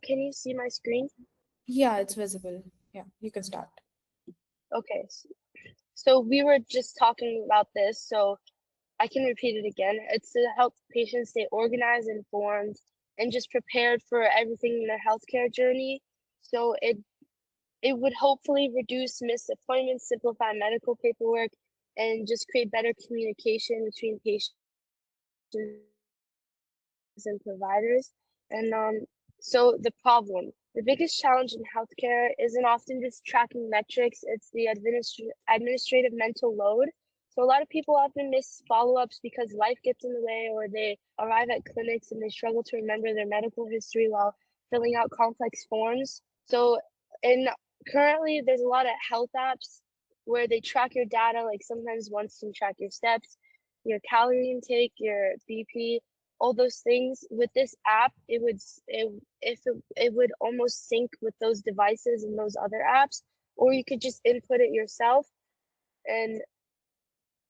Can you see my screen? Yeah, it's visible. Yeah, you can start. Okay, so we were just talking about this, so I can repeat it again. It's to help patients stay organized, informed, and just prepared for everything in their healthcare journey. So it would hopefully reduce missed appointments, simplify medical paperwork, and just create better communication between patients and providers. And so the problem, the biggest challenge in healthcare isn't often just tracking metrics, it's the administrative mental load. So a lot of people often miss follow-ups because life gets in the way, or they arrive at clinics and they struggle to remember their medical history while filling out complex forms. So in currently there's a lot of health apps where they track your data, like sometimes one can track your steps, your calorie intake, your BP, all those things. With this app, it would almost sync with those devices and those other apps, or you could just input it yourself and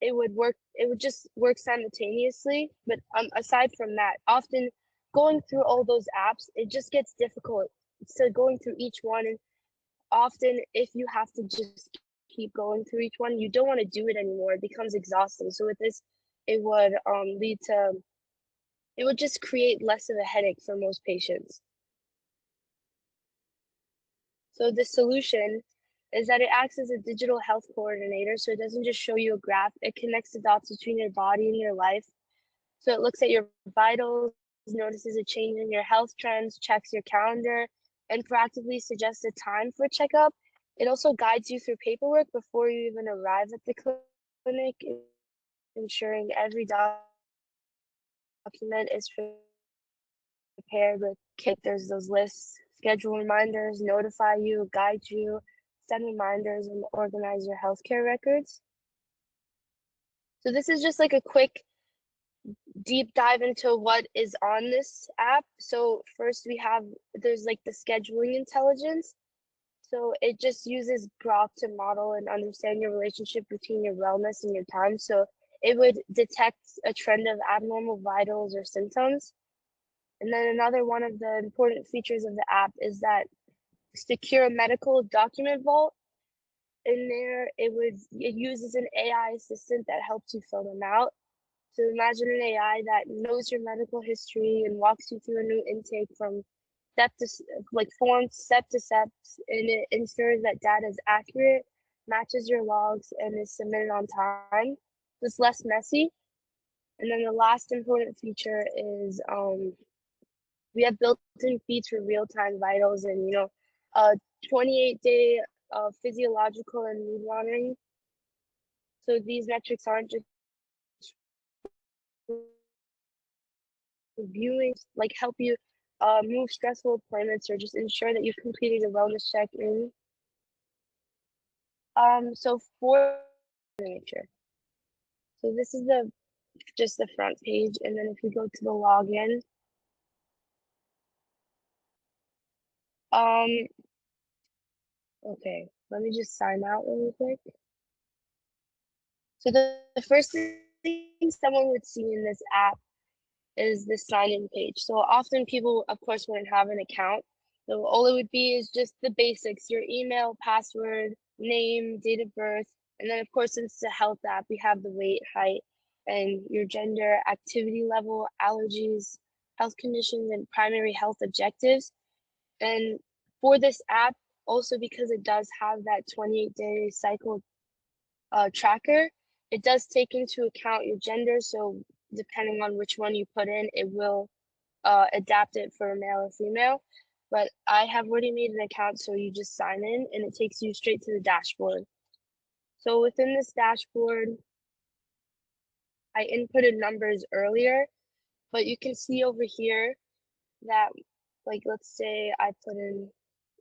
it would just work simultaneously. But aside from that, often going through all those apps, it just gets difficult. So going through each one, and often if you have to just keep going through each one, you don't want to do it anymore. It becomes exhausting. So with this, it would lead to it would just create less of a headache for most patients. So the solution is that it acts as a digital health coordinator. So it doesn't just show you a graph, it connects the dots between your body and your life. So it looks at your vitals, notices a change in your health trends, checks your calendar, and proactively suggests a time for a checkup. It also guides you through paperwork before you even arrive at the clinic, ensuring every document is prepared with like there's those lists, schedule reminders, notify you, guide you, send reminders, and organize your healthcare records. So this is just like a quick deep dive into what is on this app. So first there's like the scheduling intelligence. So it just uses Groq to model and understand your relationship between your wellness and your time. So it would detect a trend of abnormal vitals or symptoms. And then another one of the important features of the app is that secure medical document vault. In there, it uses an AI assistant that helps you fill them out. So imagine an AI that knows your medical history and walks you through a new intake from step to like form step to step, and it ensures that data is accurate, matches your logs, and is submitted on time. So it's less messy. And then the last important feature is we have built-in feeds for real-time vitals and 28-day physiological and mood monitoring. So these metrics aren't just reviewing, like help you move stressful appointments or just ensure that you've completed a wellness check-in. So for nature, so this is the just the front page, and then if you go to the login, um, okay, let me just sign out really quick. So the first thing someone would see in this app is the sign-in page. So often people, of course, wouldn't have an account. So all it would be is just the basics, your email, password, name, date of birth, and then of course, since it's a health app, we have the weight, height, and your gender, activity level, allergies, health conditions, and primary health objectives. And for this app, also because it does have that 28-day cycle tracker, it does take into account your gender. So depending on which one you put in, it will adapt it for male or female. But I have already made an account, so you just sign in and it takes you straight to the dashboard. So within this dashboard, I inputted numbers earlier, but you can see over here that, like, let's say I put in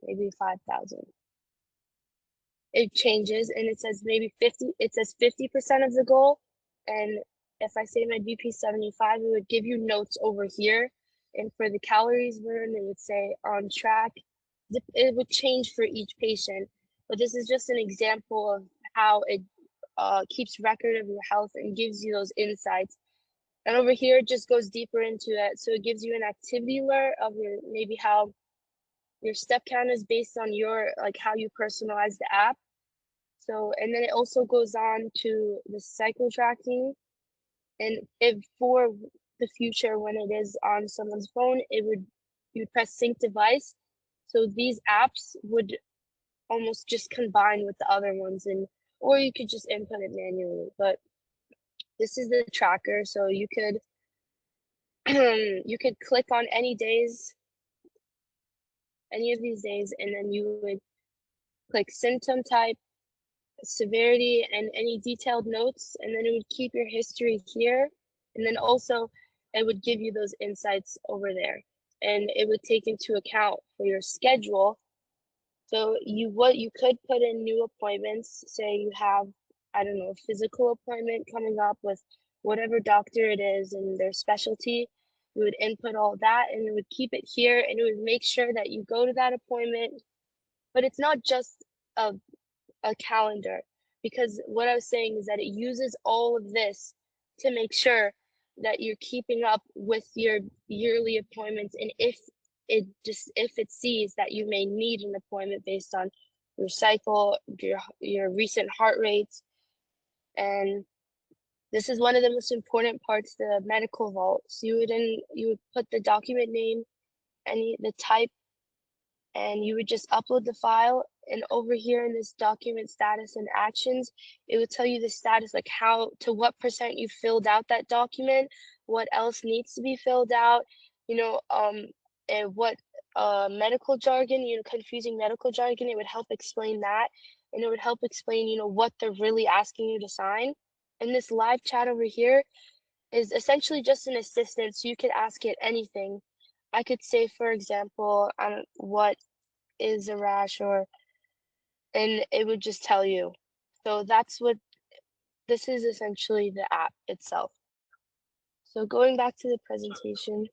maybe 5,000. It changes and it says maybe 50, it says 50% of the goal. And if I say my BP 75, it would give you notes over here. And for the calories burned, it would say on track. It would change for each patient. But this is just an example of how it keeps record of your health and gives you those insights. And over here, it just goes deeper into it. So it gives you an activity alert of your maybe how Your step count is based on your like how you personalize the app. So, and then it also goes on to the cycle tracking. And if for the future, when it is on someone's phone, you'd press sync device. So these apps would almost just combine with the other ones, and or you could just input it manually. But this is the tracker, so you could you could click on any of these days, and then you would click symptom type, severity, and any detailed notes, and then it would keep your history here, and then also it would give you those insights over there, and it would take into account for your schedule. So what you could put in new appointments, say you have, I don't know, a physical appointment coming up with whatever doctor it is and their specialty. You would input all that and it would keep it here, and it would make sure that you go to that appointment. But it's not just a calendar, because what I was saying is that it uses all of this to make sure that you're keeping up with your yearly appointments, and if it sees that you may need an appointment based on your cycle, your recent heart rates. And this is one of the most important parts, the medical vault. So you would put the document name, the type, and you would just upload the file. And over here in this document status and actions, it would tell you the status, like to what percent you filled out that document, what else needs to be filled out, you know, and what medical jargon, confusing medical jargon, it would help explain that. And it would help explain, what they're really asking you to sign. And this live chat over here is essentially just an assistant, so you could ask it anything. I could say, for example, what is a rash, and it would just tell you. So that's what this is, essentially the app itself. So going back to the presentation,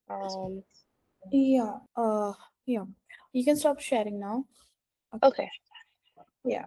um, Yeah. Yeah. You can stop sharing now. Okay. okay. Yeah.